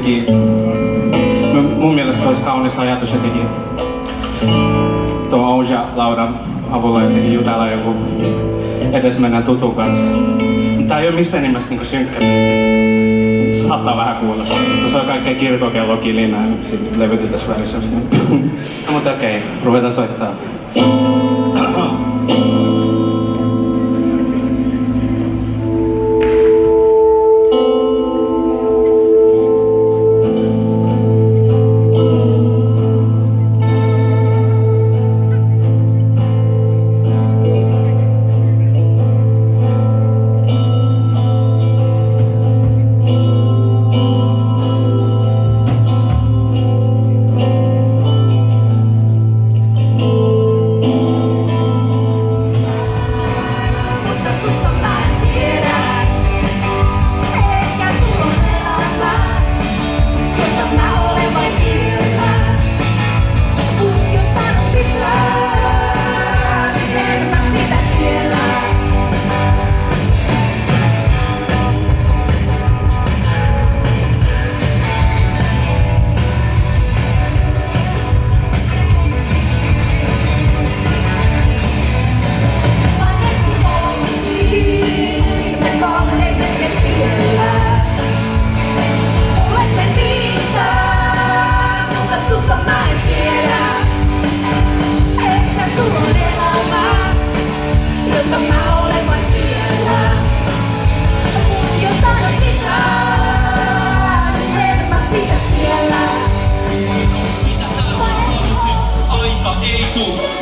jotenkin, mun mielestä olisi kaunis ajatus jotenkin tuon Ouija-laudan avulla jotenkin jutella joku edesmennään tutun kanssa. Tää ei ole missään nimessä niinku synkkä biisi. Saattaa vähän kuulostaa, mutta se on kaikkea kirkkokello kilinää, niin siinä levytin tässä välissä. No, mutta okei, ruvetaan soittaa.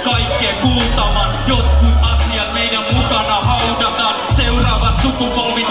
Kaikkea kuultavan, jotkut asiat meidän mukana haudataan. Seuraava sukupolvi